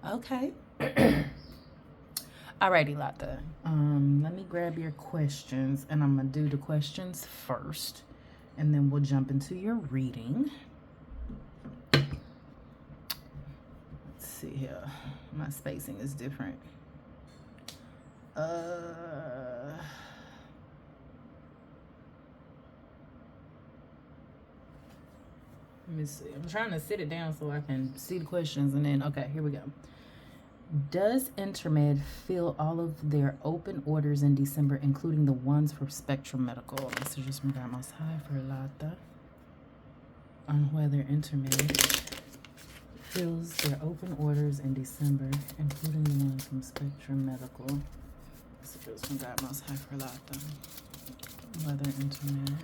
Okay. Alrighty, Lotta. Let me grab your questions, and I'm gonna do the questions first, and then we'll jump into your reading. Let's see here. My spacing is different. Let me see. I'm trying to sit it down so I can see the questions, and then, okay, here we go. Does Intermed fill all of their open orders in December, including the ones for Spectrum Medical? Messages from God Most High for Lata on whether Intermed fills their open orders in December, including the ones from Spectrum Medical. Messages from God Most High for Lata. Whether Intermed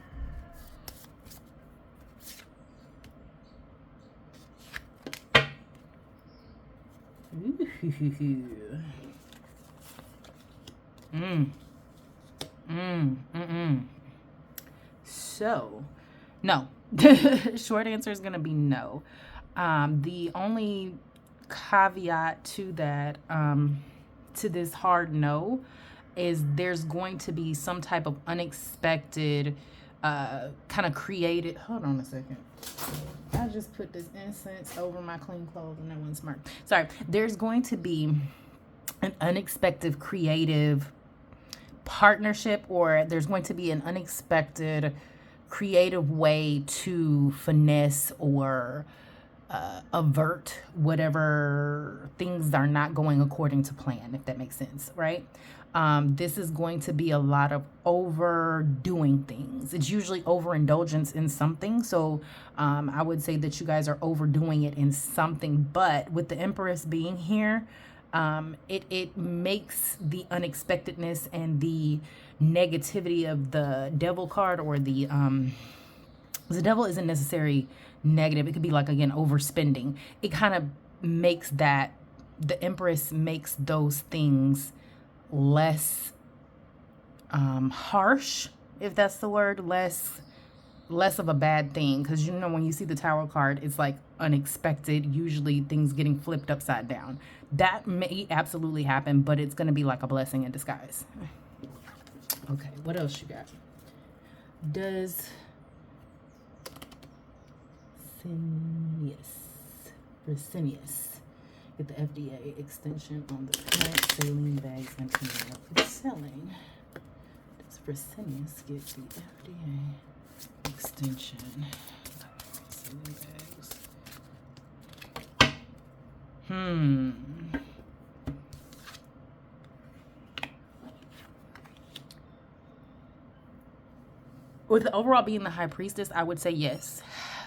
So, no. Short answer is going to be no. The only caveat to that, to this hard no, is there's going to be some type of unexpected, kind of created. Hold on a second. I just put this incense over my clean clothes and that wasn't smart. Sorry. There's going to be an unexpected creative partnership, or there's going to be an unexpected creative way to finesse or avert whatever things are not going according to plan, if that makes sense, right? This is going to be a lot of overdoing things. It's usually overindulgence in something. So I would say that you guys are overdoing it in something. But with the Empress being here, it makes the unexpectedness and the negativity of the Devil card, or the Devil isn't necessarily negative. It could be like, again, overspending. It kind of makes that, the Empress makes those things less harsh, if that's the word, less of a bad thing. Because you know, when you see the Tower card, it's like unexpected, usually things getting flipped upside down. That may absolutely happen, but it's going to be like a blessing in disguise. Okay, what else you got? Does Fresenius get the FDA extension on the current saline bags and container for selling? Does Fresenius get the FDA extension on saline bags? With the overall being the High Priestess, I would say yes.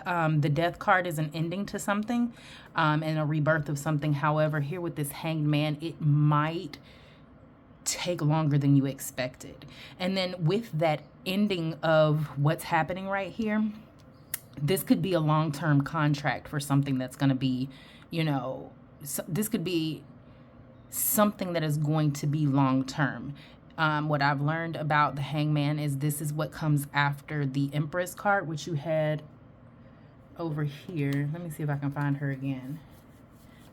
The Death card is an ending to something, and a rebirth of something. However, here with this Hanged Man, it might take longer than you expected. And then with that ending of what's happening right here, this could be a long-term contract for something that's going to be, you know, this could be something that is going to be long-term. What I've learned about the Hangman is this is what comes after the Empress card, which you had over here. Let me see if I can find her again.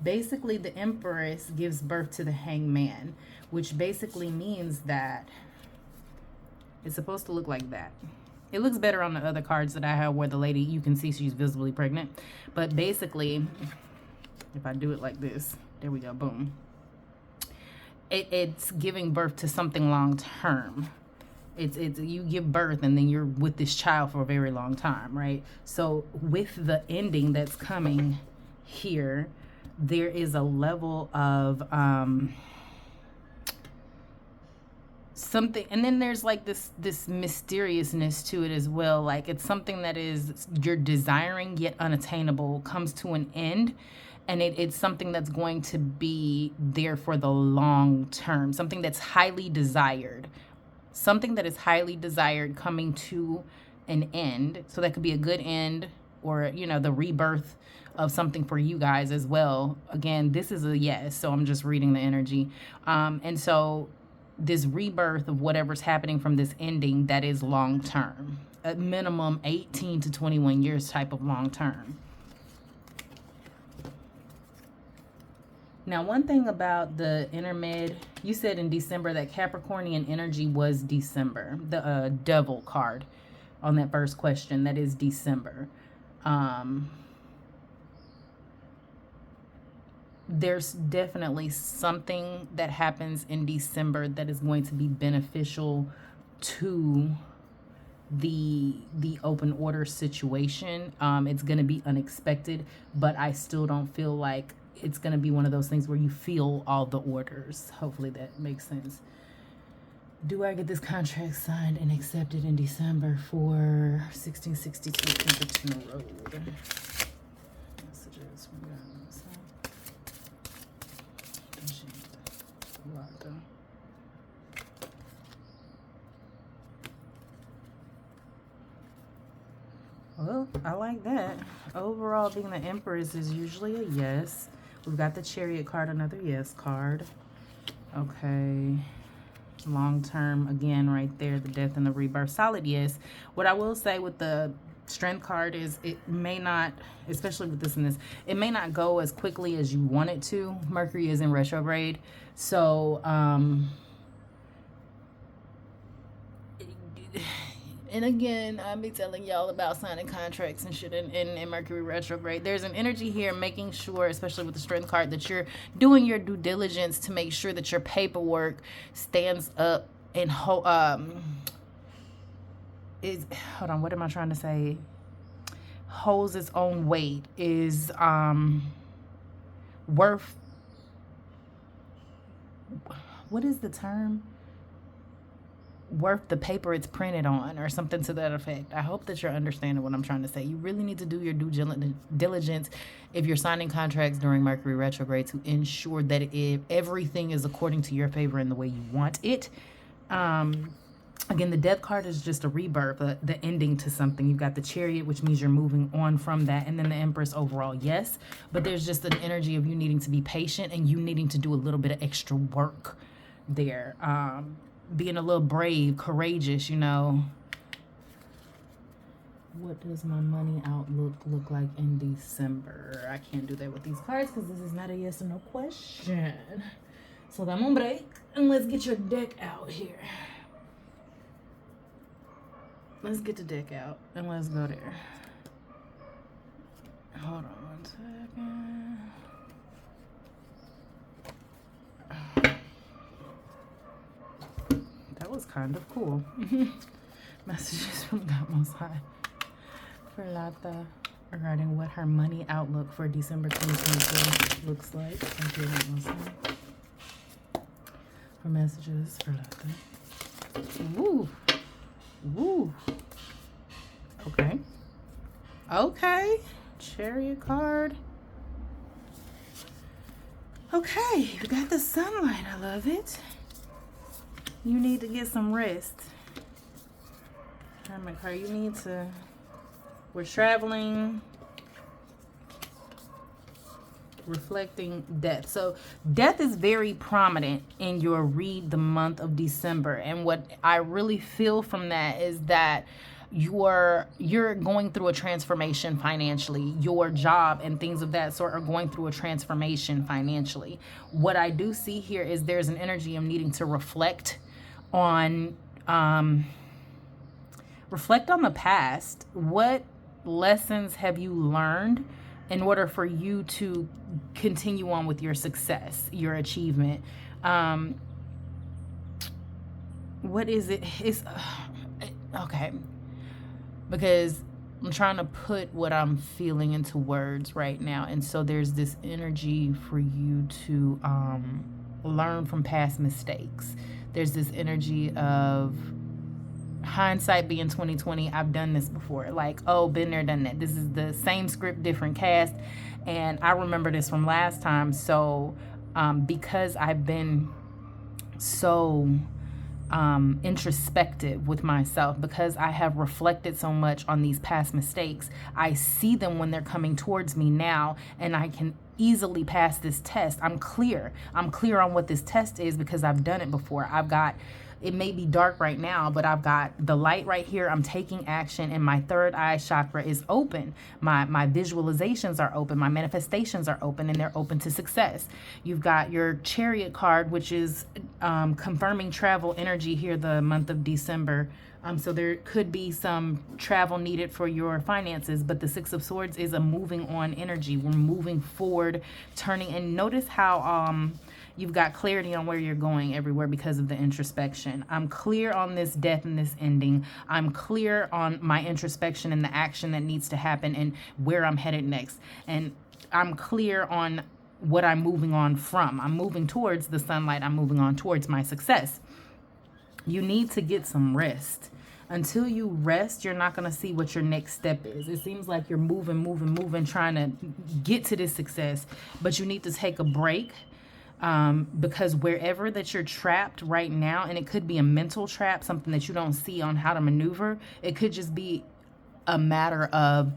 Basically, the Empress gives birth to the Hangman, which basically means that it's supposed to look like that. It looks better on the other cards that I have, where the lady, you can see she's visibly pregnant. But basically, if I do it like this, there we go, boom. It's giving birth to something long term. It's you give birth and then you're with this child for a very long time, right? So with the ending that's coming here, there is a level of something, and then there's like this mysteriousness to it as well. Like it's something that is you're desiring yet unattainable comes to an end. And it's something that's going to be there for the long term. Something that's highly desired. Something that is highly desired coming to an end. So that could be a good end, or, you know, the rebirth of something for you guys as well. Again, this is a yes, so I'm just reading the energy. And so this rebirth of whatever's happening from this ending, that is long term. At minimum 18 to 21 years type of long term. Now, one thing about the intermid, you said in December that Capricornian energy was December. The devil card on that first question, that is December. There's definitely something that happens in December that is going to be beneficial to the open order situation. It's going to be unexpected, but I still don't feel like it's going to be one of those things where you feel all the orders. Hopefully that makes sense. Do I get this contract signed and accepted in December for 1662 Pinkerton Road? Messages from God. Well, I like that. Overall, being the Empress is usually a yes. We've got the Chariot card, another yes card. Okay. Long term, again, right there, the Death and the Rebirth. Solid yes. What I will say with the Strength card is it may not, especially with this and this, it may not go as quickly as you want it to. Mercury is in retrograde. So, and again, I'll be telling y'all about signing contracts and shit in Mercury retrograde. There's an energy here making sure, especially with the Strength card, that you're doing your due diligence to make sure that your paperwork stands up and hold on, what am I trying to say? Holds its own weight, is worth, what is the term? Worth the paper it's printed on, or something to that effect. I hope that you're understanding what I'm trying to say. You really need to do your due diligence if you're signing contracts during Mercury retrograde to ensure that everything is according to your favor and the way you want it. Again, the Death card is just a rebirth, the ending to something. You've got the Chariot, which means you're moving on from that. And then the Empress overall, yes. But there's just an energy of you needing to be patient and you needing to do a little bit of extra work there. Being a little brave, courageous, you know. What does my money outlook look like in December? I can't do that with these cards because this is not a yes or no question. So I'm gonna break and let's get your deck out here. Let's get the deck out and let's go there. Hold on 1 second. That was kind of cool. Messages from God Most High for Lata regarding what her money outlook for December 2022 looks like. Thank you, God Most High. For messages for Lata. Woo. Woo. Okay. Okay. Chariot card. Okay. You got the sunlight. I love it. You need to get some rest. Hermit card. You need to. We're traveling. Reflecting death. So death is very prominent in your read the month of December, and what I really feel from that is that you're going through a transformation financially. Your job and things of that sort are going through a transformation financially. What I do see here is there's an energy of needing to reflect on the past. What lessons have you learned in order for you to continue on with your success, your achievement? What is it? It's okay, because I'm trying to put what I'm feeling into words right now. And so there's this energy for you to learn from past mistakes. There's this energy of hindsight being 2020. I've done this before. Like, oh, been there, done that. This is the same script, different cast. And I remember this from last time. So because I've been so introspective with myself, because I have reflected so much on these past mistakes, I see them when they're coming towards me now, and I can easily pass this test. I'm clear on what this test is because I've done it before. I've got It may be dark right now, but I've got the light right here. I'm taking action, and my third eye chakra is open. My visualizations are open. My manifestations are open, and they're open to success. You've got your Chariot card, which is confirming travel energy here the month of December. So there could be some travel needed for your finances, but the Six of Swords is a moving on energy. We're moving forward, turning, and notice how you've got clarity on where you're going everywhere because of the introspection. I'm clear on this death and this ending. I'm clear on my introspection and the action that needs to happen and where I'm headed next. And I'm clear on what I'm moving on from. I'm moving towards the sunlight. I'm moving on towards my success. You need to get some rest. Until you rest, you're not going to see what your next step is. It seems like you're moving, trying to get to this success, but you need to take a break, because wherever that you're trapped right now, and it could be a mental trap, something that you don't see on how to maneuver, it could just be a matter of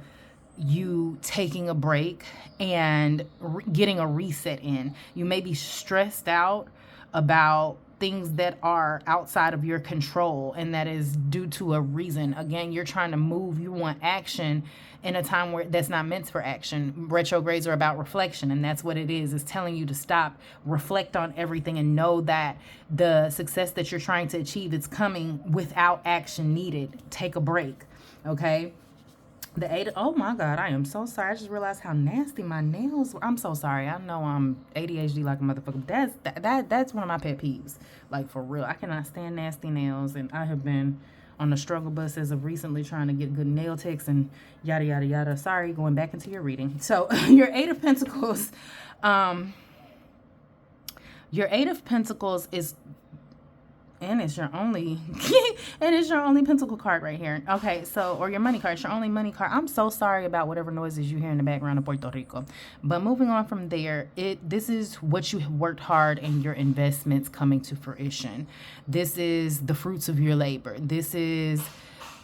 you taking a break and getting a reset in. You may be stressed out about things that are outside of your control, and that is due to a reason. Again, you're trying to move, you want action in a time where that's not meant for action. Retrogrades are about reflection, and that's what it is. It's telling you to stop, reflect on everything, and know that the success that you're trying to achieve is coming without action needed. Take a break, okay? The eight, oh my God, I am so sorry. I just realized how nasty my nails were. I'm so sorry. I know I'm ADHD like a motherfucker. That's one of my pet peeves. Like, for real. I cannot stand nasty nails, and I have been on the struggle bus as of recently trying to get good nail techs and yada, yada, yada. Sorry, going back into your reading. So, your Eight of Pentacles, is, and it's your only pentacle card right here. Okay, so, or your money card. It's your only money card. I'm so sorry about whatever noises you hear in the background of Puerto Rico. But moving on from there, this is what you have worked hard and your investments coming to fruition. This is the fruits of your labor. This is,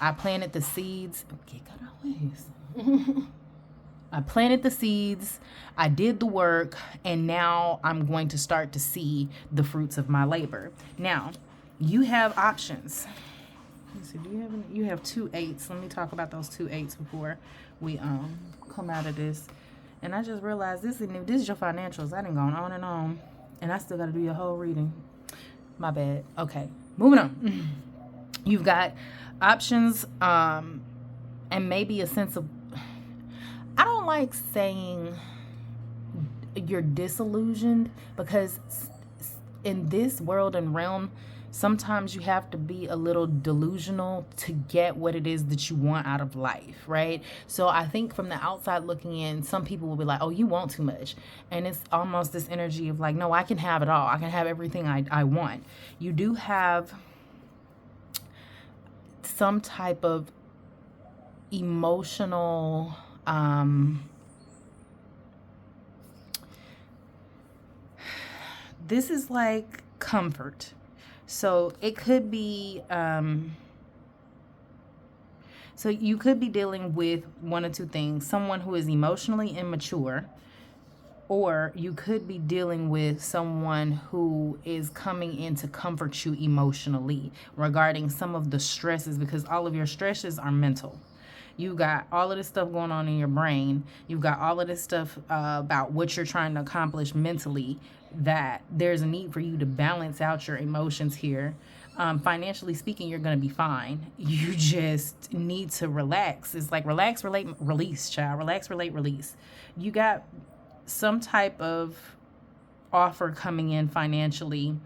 I planted the seeds. Okay, cut out ways. I planted the seeds, I did the work, and now I'm going to start to see the fruits of my labor. Now, you have options. Let's see, do you have any? You have 2 8s. Let me talk about those 2 8s before we come out of this. And I just realized this is your financials. I done gone on, and I still got to do your whole reading. My bad. Okay, moving on. You've got options, and maybe a sense of, I don't like saying you're disillusioned, because in this world and realm, sometimes you have to be a little delusional to get what it is that you want out of life, right? So I think from the outside looking in, some people will be like, oh, you want too much. And it's almost this energy of like, no, I can have it all. I can have everything I want. You do have some type of emotional, this is like comfort. So it could be, so you could be dealing with one of two things: someone who is emotionally immature, or you could be dealing with someone who is coming in to comfort you emotionally regarding some of the stresses, because all of your stresses are mental. You got all of this stuff going on in your brain. You've got all of this stuff about what you're trying to accomplish mentally, that there's a need for you to balance out your emotions here. Financially speaking, you're going to be fine. You just need to relax. It's like relax, relate, release, child. Relax, relate, release. You got some type of offer coming in financially,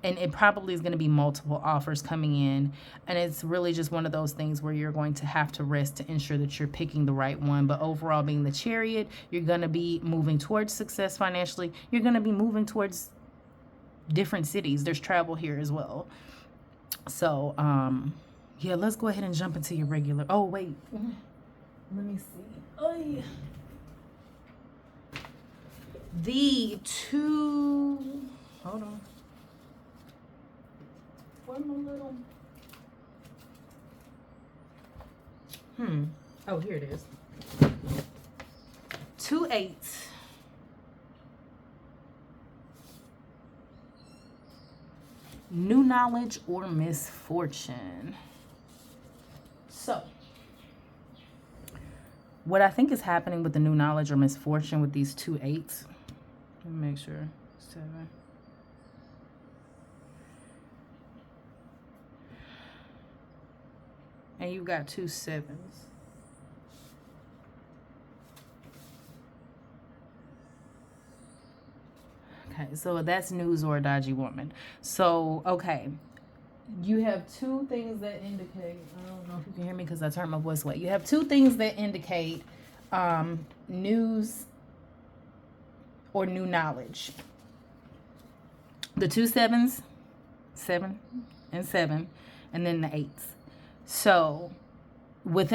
and it probably is going to be multiple offers coming in, and it's really just one of those things where you're going to have to rest to ensure that you're picking the right one. But overall, being the Chariot, you're going to be moving towards success financially. You're going to be moving towards different cities. There's travel here as well. So yeah, let's go ahead and jump into your regular. Oh wait, let me see. Oh yeah. The two, hold on. Little... Oh, here it is. 2 8s. New knowledge or misfortune. So, what I think is happening with the new knowledge or misfortune with these 2 8s. Let me make sure. 7. And you've got 2 7s. Okay, so that's news or a dodgy woman. So, okay. You have 2 things that indicate, I don't know if you can hear me because I turned my voice away. You have 2 things that indicate news or new knowledge. The 2 7s, 7 and 7, and then the 8s. So with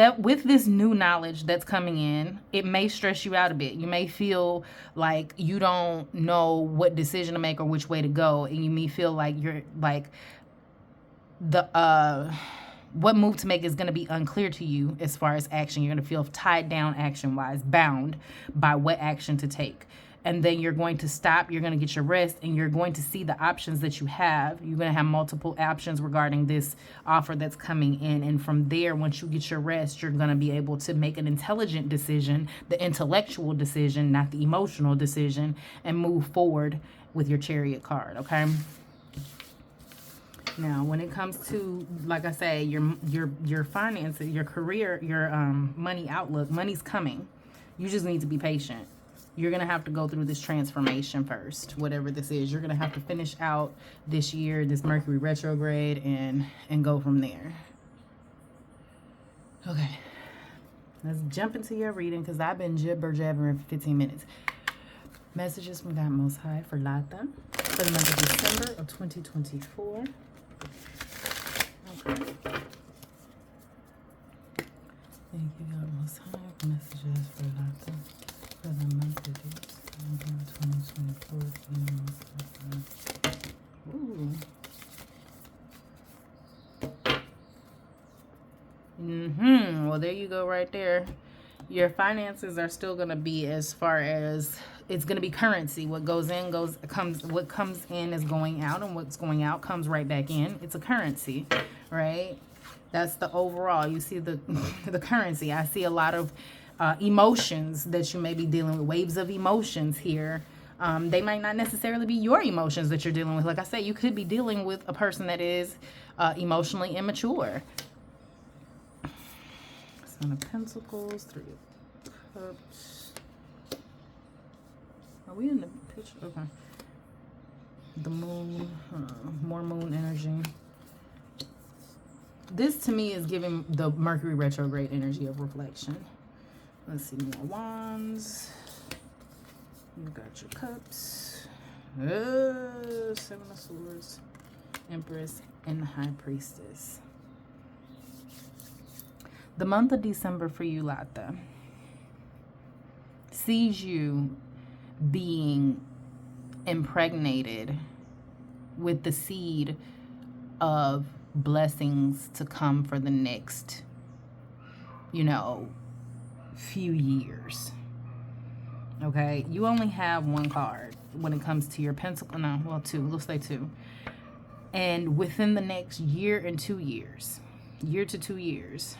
this new knowledge that's coming in, it may stress you out a bit. You may feel like you don't know what decision to make or which way to go, and you may feel like you're like what move to make is going to be unclear to you as far as action. You're going to feel tied down action wise, bound by what action to take. And then you're going to stop, you're going to get your rest, and you're going to see the options that you have. You're going to have multiple options regarding this offer that's coming in. And from there, once you get your rest, you're going to be able to make an intelligent decision, the intellectual decision, not the emotional decision, and move forward with your Chariot card, okay? Now, when it comes to, like I say, your finances, your career, your money outlook, money's coming. You just need to be patient. You're going to have to go through this transformation first, whatever this is. You're going to have to finish out this year, this Mercury retrograde, and go from there. Okay. Let's jump into your reading because I've been jibber-jabbering for 15 minutes. Messages from God Most High for Lata for the month of December of 2024. Okay. Thank you, God Most High, for messages for Lata for the month of December 2024. Ooh. Well, there you go right there. Your finances are still going to be, as far as it's going to be currency. What goes in comes. What comes in is going out, and what's going out comes right back in. It's a currency, right? That's the overall. You see the the currency. I see a lot of emotions that you may be dealing with, waves of emotions here. They might not necessarily be your emotions that you're dealing with. Like I said, you could be dealing with a person that is emotionally immature. Son of Pentacles, 3 of Cups. Are we in the picture? Okay. The moon, more moon energy. This to me is giving the Mercury retrograde energy of reflection. Let's see, more wands. You got your cups. 7 of swords, Empress, and the High Priestess. The month of December for you, Lata, sees you being impregnated with the seed of blessings to come for the next, few years. Okay, you only have 1 card when it comes to your pentacle. No, well, 2. Let's say 2. And within the next year and 2 years, year to 2 years,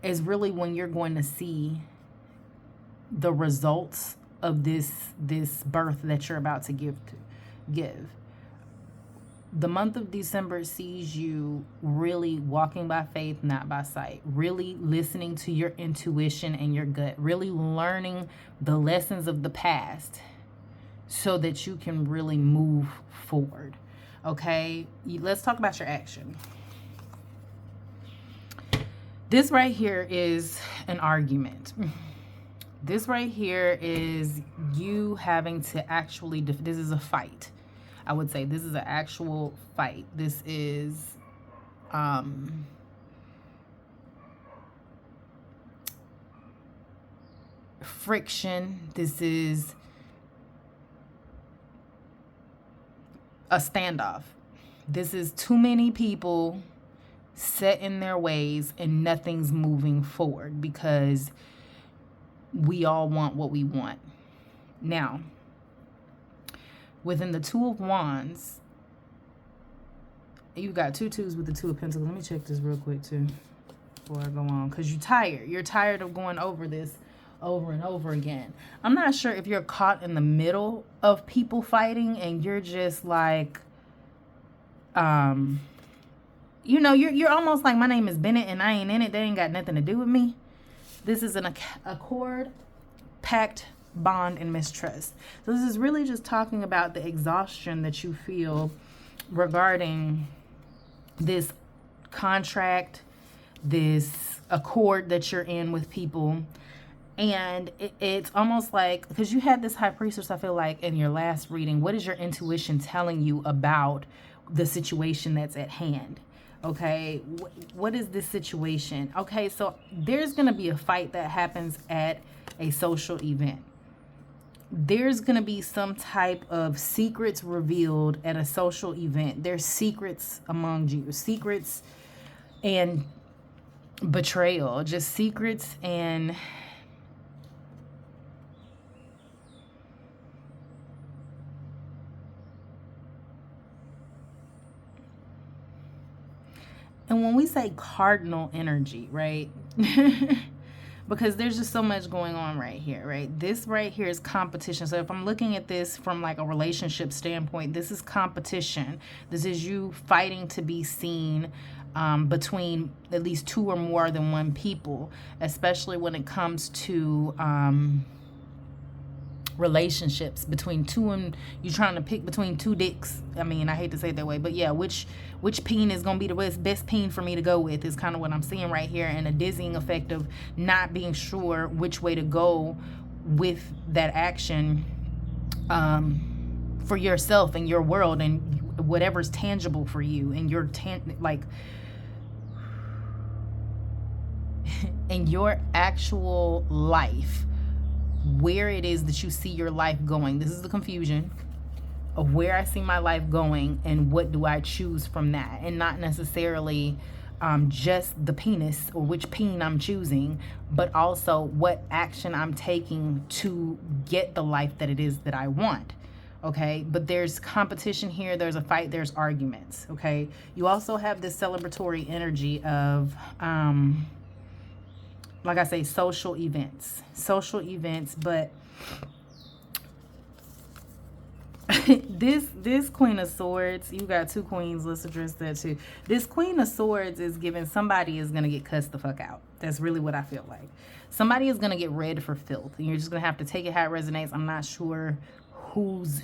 is really when you're going to see the results of this birth that you're about to give. The month of December sees you really walking by faith, not by sight, really listening to your intuition and your gut, really learning the lessons of the past so that you can really move forward. Okay, let's talk about your action. This right here is an argument. This right here is you having to actually, this is a fight. I would say this is an actual fight. This is friction. This is a standoff. This is too many people set in their ways and nothing's moving forward because we all want what we want. Now, Within the Two of Wands, you got 2 twos with the Two of Pentacles. Let me check this real quick too before I go on, because you're tired. You're tired of going over this over and over again. I'm not sure if you're caught in the middle of people fighting and you're just like, you know, you're almost like, my name is Bennett and I ain't in it. They ain't got nothing to do with me. This is an accord, pact, bond, and mistrust. So this is really just talking about the exhaustion that you feel regarding this contract, this accord that you're in with people. And it's almost like, because you had this High Priestess, I feel like, in your last reading. What is your intuition telling you about the situation that's at hand? Okay, what is this situation? Okay, so there's going to be a fight that happens at a social event. There's going to be some type of secrets revealed at a social event. There's secrets among you, secrets and betrayal, just secrets and when we say cardinal energy, right? Because there's just so much going on right here, right? This right here is competition. So if I'm looking at this from like a relationship standpoint, this is competition. This is you fighting to be seen between at least 2 or more than 1 people, especially when it comes to relationships between 2, and you're trying to pick between 2 dicks. I mean, I hate to say it that way, but yeah, which peen is going to be the best peen for me to go with is kind of what I'm seeing right here, and a dizzying effect of not being sure which way to go with that action for yourself and your world and whatever's tangible for you and your in your actual life, where it is that you see your life going. This is the confusion of where I see my life going and what do I choose from that, and not necessarily just the penis or which peen I'm choosing, but also what action I'm taking to get the life that it is that I want. Okay, but there's competition here, there's a fight, there's arguments. Okay, you also have this celebratory energy of like I say, social events, but this Queen of Swords, you got 2 queens, let's address that too. This Queen of Swords is giving somebody is going to get cussed the fuck out. That's really what I feel like. Somebody is going to get read for filth, and you're just going to have to take it how it resonates. I'm not sure whose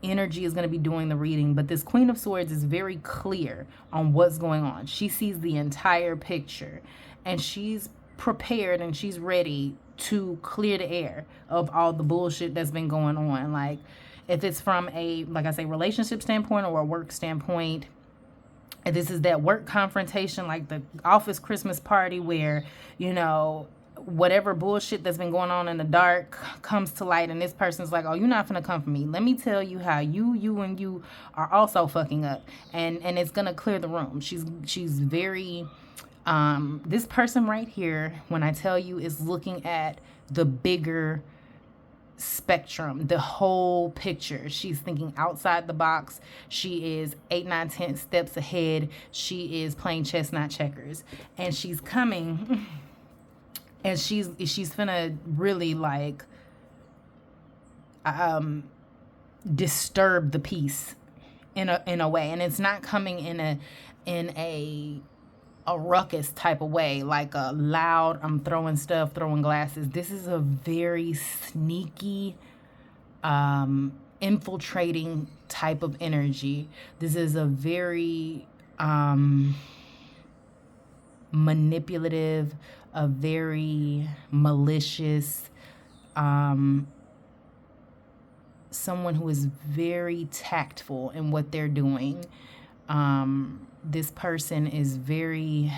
energy is going to be doing the reading, but this Queen of Swords is very clear on what's going on. She sees the entire picture, and she's prepared and she's ready to clear the air of all the bullshit that's been going on. Like, if it's from a, like I say, relationship standpoint or a work standpoint, if this is that work confrontation, like the office Christmas party where, you know, whatever bullshit that's been going on in the dark comes to light, and this person's like, oh, you're not gonna come for me. Let me tell you how you are also fucking up, and it's gonna clear the room. She's very this person right here, when I tell you, is looking at the bigger spectrum, the whole picture. She's thinking outside the box. She is 8, 9, 10 steps ahead. She is playing chess, not checkers, and she's coming. And she's finna really like disturb the peace in a way, and it's not coming in a ruckus type of way, like a loud, I'm throwing stuff, throwing glasses. This is a very sneaky, infiltrating type of energy. This is a very manipulative, a very malicious, someone who is very tactful in what they're doing. This person is very,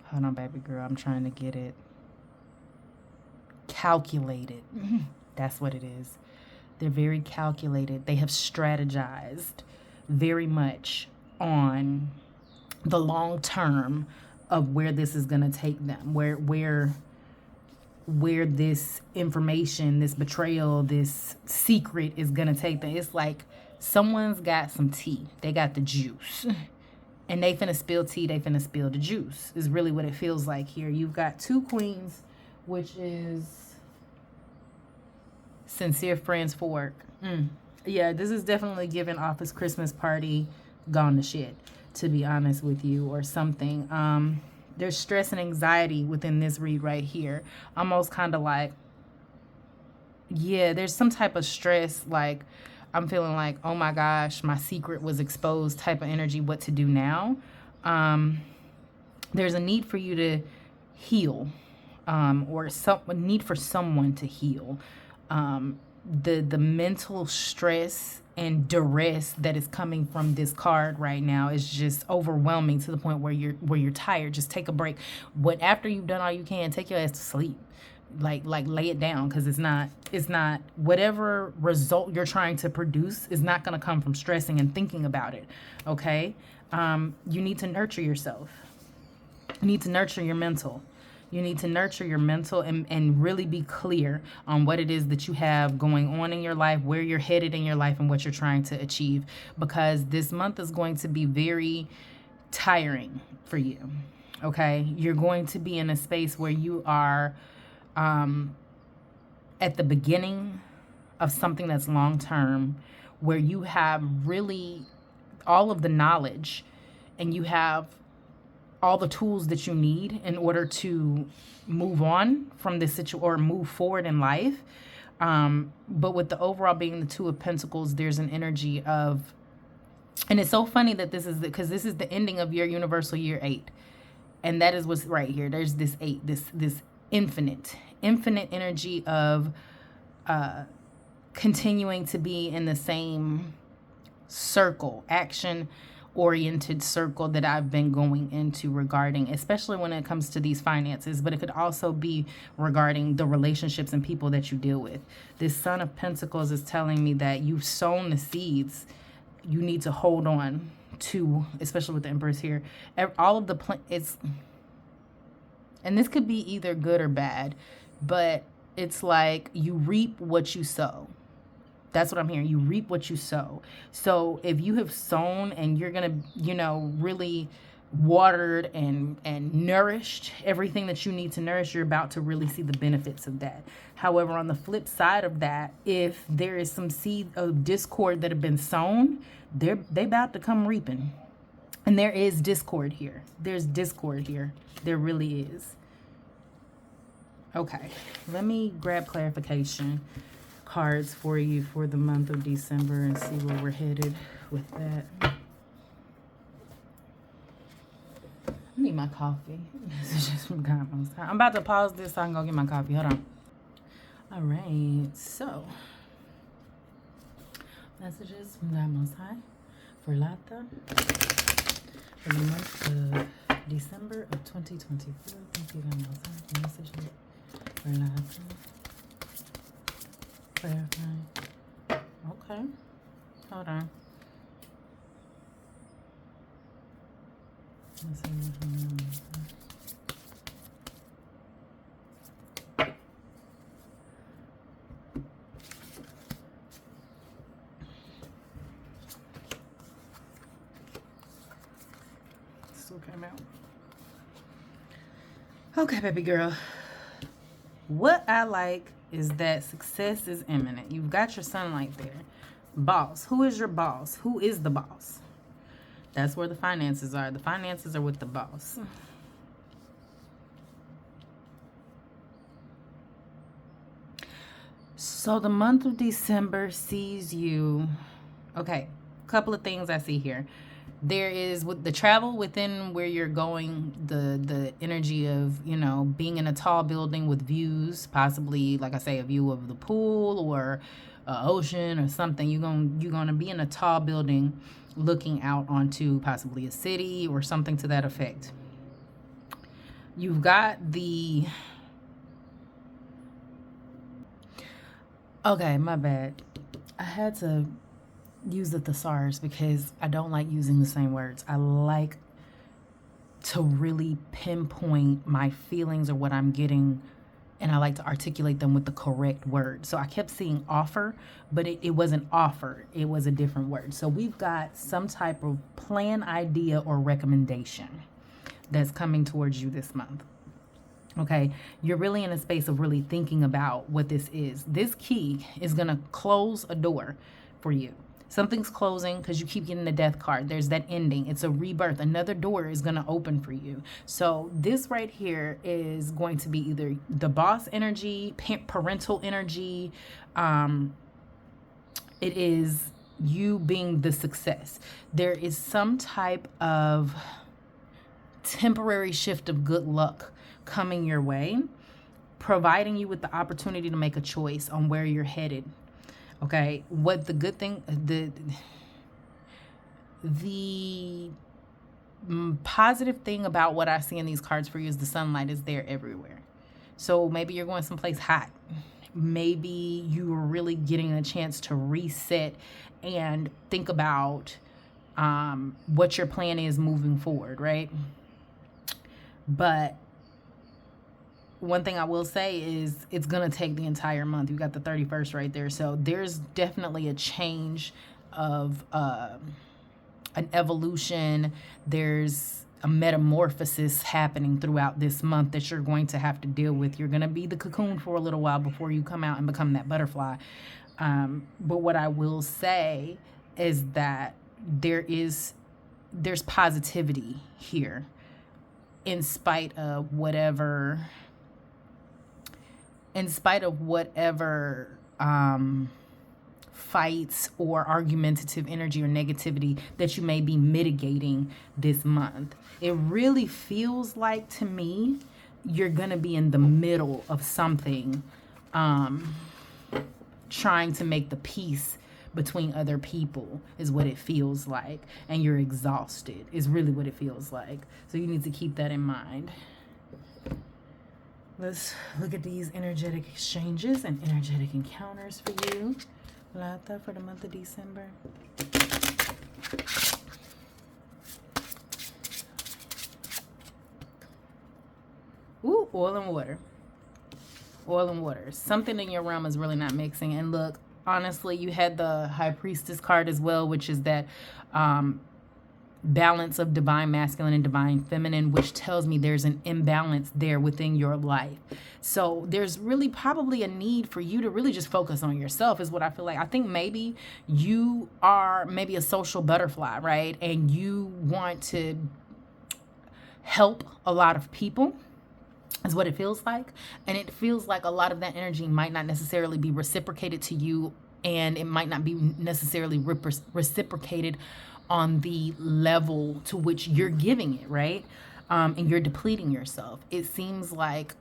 hold on, baby girl, I'm trying to get it, calculated. That's what it is. They're very calculated. They have strategized very much on the long term of where this is going to take them, where where this information, this betrayal, this secret is gonna take them. It's like someone's got some tea. They got the juice. And they finna spill tea, they finna spill the juice, is really what it feels like here. You've got 2 queens, which is sincere friends for work. Yeah, this is definitely giving office Christmas party gone to shit, to be honest with you, or something. There's stress and anxiety within this read right here. Almost kind of like, yeah, there's some type of stress, like I'm feeling like, oh my gosh, my secret was exposed type of energy, what to do now. There's a need for you to heal, or a need for someone to heal. The mental stress and duress that is coming from this card right now is just overwhelming, to the point where you're tired. Just take a break. After you've done all you can, take your ass to sleep. Like lay it down, because it's not whatever result you're trying to produce is not going to come from stressing and thinking about it. Okay. You need to nurture yourself. You need to nurture your mental. You need to nurture your mental and really be clear on what it is that you have going on in your life, where you're headed in your life, and what you're trying to achieve, because this month is going to be very tiring for you. Okay. You're going to be in a space where you are at the beginning of something that's long term, where you have really all of the knowledge and you have all the tools that you need in order to move on from this situation or move forward in life. But with the overall being the 2 of Pentacles, there's an energy of, and it's so funny that this is because this is the ending of your universal year 8. And that is what's right here. There's this 8, this infinite energy of continuing to be in the same circle, action oriented circle that I've been going into regarding, especially when it comes to these finances, but it could also be regarding the relationships and people that you deal with. This Son of Pentacles is telling me that you've sown the seeds. You need to hold on to, especially with the Empress here, all of the it's, and this could be either good or bad, but it's like you reap what you sow. That's what I'm hearing. You reap what you sow. So if you have sown and you're going to, really watered and nourished everything that you need to nourish, you're about to really see the benefits of that. However, on the flip side of that, if there is some seed of discord that have been sown, they about to come reaping. And there is discord here. There's discord here. There really is. Okay, let me grab clarification cards for you for the month of December and see where we're headed with that. I need my coffee. This is just from God Most High. I'm about to pause this so I can go get my coffee. Hold on. All right, so messages from God Most High for Lata for the month of December of 2024. Thank you, God Most High. Messages for Lata. Clarifying. Okay. Hold on. Let's see. Still came out. Okay, baby girl. What I like is that success is imminent. You've got your sunlight there. Boss. Who is your boss? Who is the boss? That's where the finances are. The finances are with the boss. So the month of December sees you. Okay, a couple of things I see here. There is with the travel within where you're going, the energy of, being in a tall building with views, possibly, like I say, a view of the pool or ocean or something. You're gonna be in a tall building looking out onto possibly a city or something to that effect. You've got the... Okay, my bad. I had to use the thesaurus because I don't like using the same words. I like to really pinpoint my feelings or what I'm getting and I like to articulate them with the correct word. So I kept seeing offer, but it wasn't offer. It was a different word. So we've got some type of plan, idea, or recommendation that's coming towards you this month. Okay, you're really in a space of really thinking about what this is. This key is going to close a door for you. Something's closing because you keep getting the death card. There's that ending. It's a rebirth. Another door is going to open for you. So this right here is going to be either the boss energy, parental energy. It is you being the success. There is some type of temporary shift of good luck coming your way, providing you with the opportunity to make a choice on where you're headed. Okay, what the good thing, the positive thing about what I see in these cards for you is the sunlight is there everywhere. So maybe you're going someplace hot. Maybe you are really getting a chance to reset and think about what your plan is moving forward, right? But one thing I will say is it's going to take the entire month. You got the 31st right there. So there's definitely a change of an evolution. There's a metamorphosis happening throughout this month that you're going to have to deal with. You're going to be the cocoon for a little while before you come out and become that butterfly. But what I will say is that there's positivity here in spite of whatever fights or argumentative energy or negativity that you may be mitigating this month. It really feels like to me you're going to be in the middle of something, trying to make the peace between other people is what it feels like, and you're exhausted is really what it feels like. So you need to keep that in mind. Let's look at these energetic exchanges and energetic encounters for you, Lata, for the month of December. Ooh, oil and water. Oil and water. Something in your realm is really not mixing. And look, honestly, you had the High Priestess card as well, which is that balance of divine masculine and divine feminine, which tells me there's an imbalance there within your life. So there's really probably a need for you to really just focus on yourself is what I feel like. I think maybe you are maybe a social butterfly, right? And you want to help a lot of people is what it feels like. And it feels like a lot of that energy might not necessarily be reciprocated to you, and it might not be necessarily reciprocated on the level to which you're giving it, right? And you're depleting yourself. It seems like,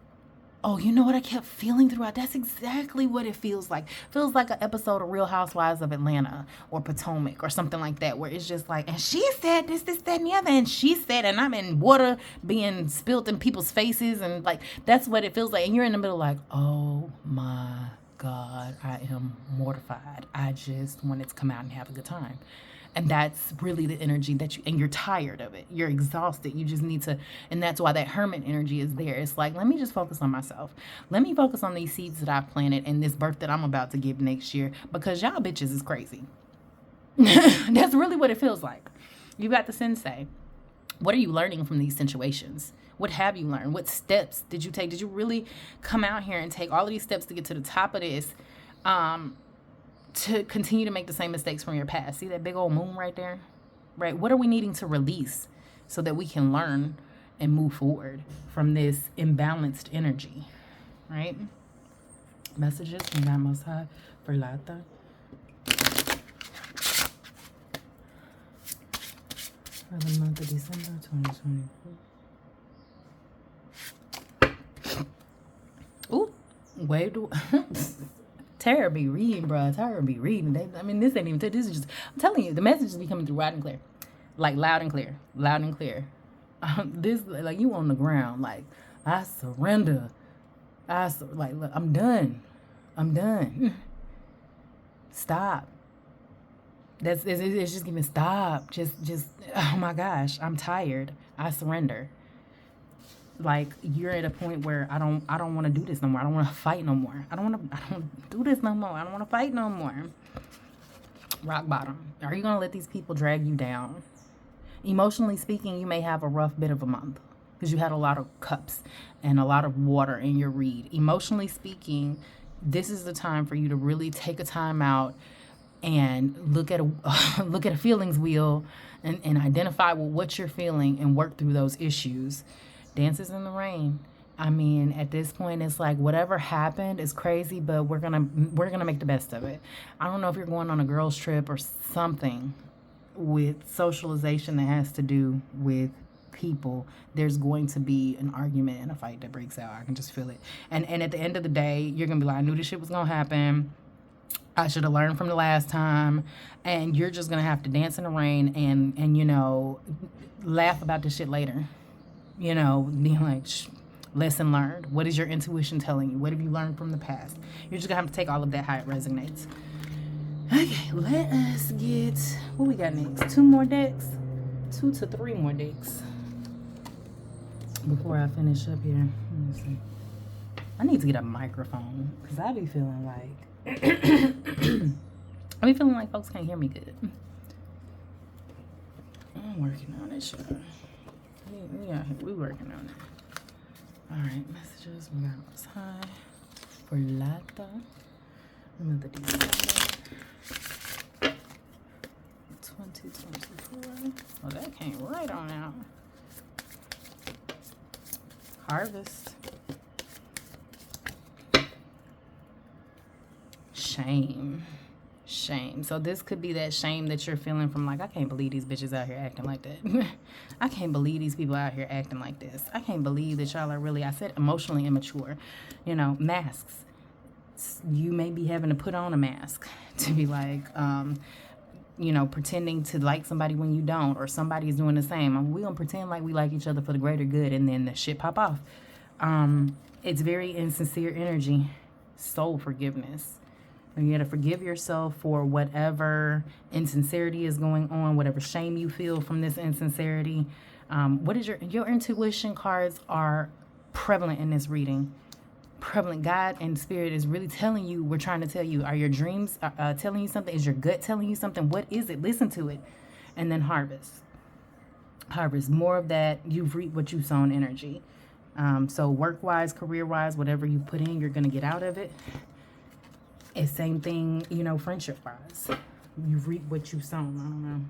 oh, you know what I kept feeling throughout? That's exactly what it feels like. Feels like an episode of Real Housewives of Atlanta or Potomac or something like that, where it's just like, and she said this, that, and the other, and she said, and I'm in water being spilt in people's faces, and like, that's what it feels like. And you're in the middle like, oh my God, I am mortified. I just wanted to come out and have a good time. And that's really the energy and you're tired of it. You're exhausted. You just need to, and that's why that hermit energy is there. It's like, let me just focus on myself. Let me focus on these seeds that I've planted and this birth that I'm about to give next year, because y'all bitches is crazy. That's really what it feels like. You got the sensei. What are you learning from these situations? What have you learned? What steps did you take? Did you really come out here and take all of these steps to get to the top of this, to continue to make the same mistakes from your past? See that big old moon right there? Right? What are we needing to release so that we can learn and move forward from this imbalanced energy? Right? Messages from God Most High for Lata. For the month of December 2024. Ooh, wait. Tara be reading, bro. Tara be reading. This ain't even, this is just, I'm telling you, the messages be coming through loud and clear. Like loud and clear. Loud and clear. This, like, you on the ground. Like, I surrender. Like, look, I'm done. I'm done. Stop. It's just giving stop. Just, oh my gosh, I'm tired. I surrender. Like, you're at a point where I don't want to do this no more. I don't want to fight no more. I don't do this no more. I don't want to fight no more. Rock bottom. Are you going to let these people drag you down? Emotionally speaking, you may have a rough bit of a month because you had a lot of cups and a lot of water in your read. Emotionally speaking, this is the time for you to really take a time out and look at a look at a feelings wheel and identify what you're feeling and work through those issues. Dances in the rain. I mean, at this point, it's like whatever happened is crazy, but we're gonna make the best of it. I don't know if you're going on a girls' trip or something with socialization that has to do with people. There's going to be an argument and a fight that breaks out. I can just feel it. And at the end of the day, you're gonna be like, I knew this shit was gonna happen. I should have learned from the last time. And you're just gonna have to dance in the rain and you know, laugh about this shit later. You know, being like, lesson learned. What is your intuition telling you? What have you learned from the past? You're just gonna have to take all of that how it resonates. Okay, let us get, what we got next? 2 more decks? 2 to 3 more decks. Before I finish up here, let me see. I need to get a microphone because I be feeling like, I be feeling like folks can't hear me good. I'm working on it, sure. Yeah, we working on it. All right, messages. We got what's high for Lata. Another December 2024. Oh, that came right on out. Harvest. Shame. Shame. So this could be that shame that you're feeling from like, I can't believe these bitches out here acting like that. I can't believe these people out here acting like this. I can't believe that y'all are really, I said emotionally immature. You know, masks. You may be having to put on a mask to be like, you know, pretending to like somebody when you don't, or somebody is doing the same. I mean, we gonna pretend like we like each other for the greater good, and then the shit pop off. It's very insincere energy. Soul forgiveness. You got to forgive yourself for whatever insincerity is going on, whatever shame you feel from this insincerity. What is your intuition cards are prevalent in this reading. Prevalent. God and Spirit is really telling you, we're trying to tell you, are your dreams telling you something? Is your gut telling you something? What is it? Listen to it. And then harvest. Harvest. More of that. You've reaped what you've sown energy. So work-wise, career-wise, whatever you put in, you're going to get out of it. It's same thing, you know, friendship-wise. You reap what you sown. I don't know.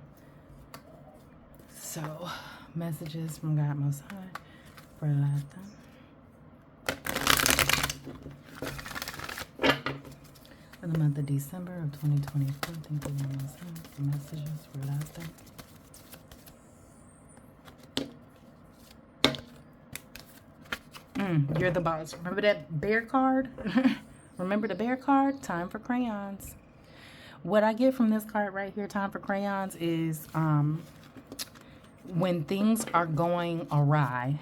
So, messages from God Most High for Lata. For the month of December of 2024, thank you, God Most High, for messages for Lata. You're the boss. Remember that bear card? Remember the bear card? Time for crayons. What I get from this card right here, time for crayons, is when things are going awry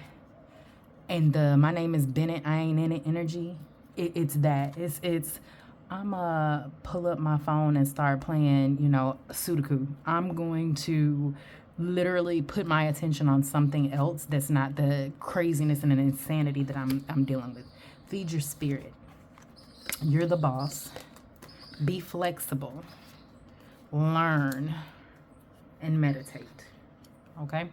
and the my name is Bennett, I ain't in it energy, it's that. It's I'm gonna pull up my phone and start playing, you know, Sudoku. I'm going to literally put my attention on something else that's not the craziness and an insanity that I'm dealing with. Feed your spirit. You're the boss. Be flexible. Learn and meditate. Okay?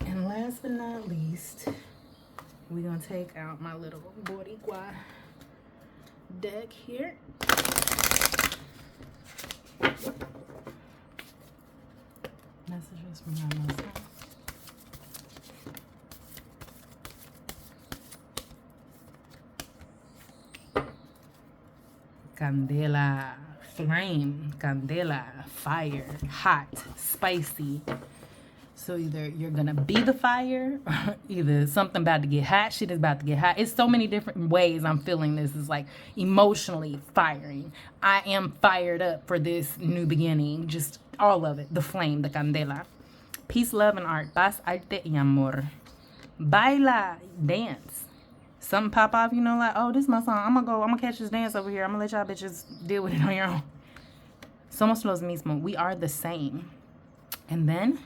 And last but not least, we're going to take out my little Boricua deck here. Messages from God Most High. Candela, flame, candela, fire, hot, spicy. So either you're gonna be the fire, or either something about to get hot, shit is about to get hot. It's so many different ways I'm feeling this. It's like emotionally firing. I am fired up for this new beginning. Just all of it. The flame, the candela. Peace, love, and art. Paz, arte, y amor. Baila, dance. Something pop off, you know, like, oh, this is my song. I'm gonna catch this dance over here. I'm gonna let y'all bitches deal with it on your own. Somos los mismos. We are the same. And then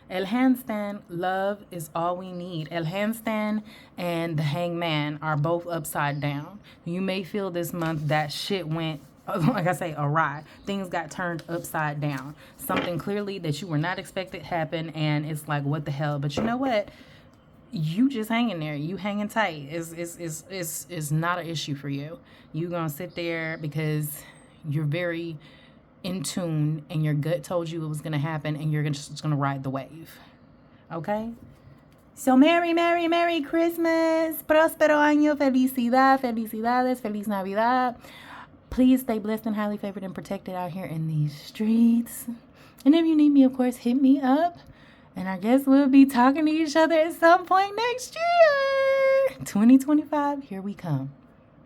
El handstand, love is all we need. El handstand and the hangman are both upside down. You may feel this month that shit went, like I say, awry. Things got turned upside down. Something clearly that you were not expected happen, and it's like, what the hell? But you know what? You just hanging there. You hanging tight. It's not an issue for you. You gonna sit there because you're very in tune and your gut told you it was going to happen, and you're just going to ride the wave. Okay? So Merry Christmas. Prospero año. Felicidad. Felicidades. Feliz Navidad. Please stay blessed and highly favored and protected out here in these streets. And if you need me, of course, hit me up. And I guess we'll be talking to each other at some point next year. 2025, here we come.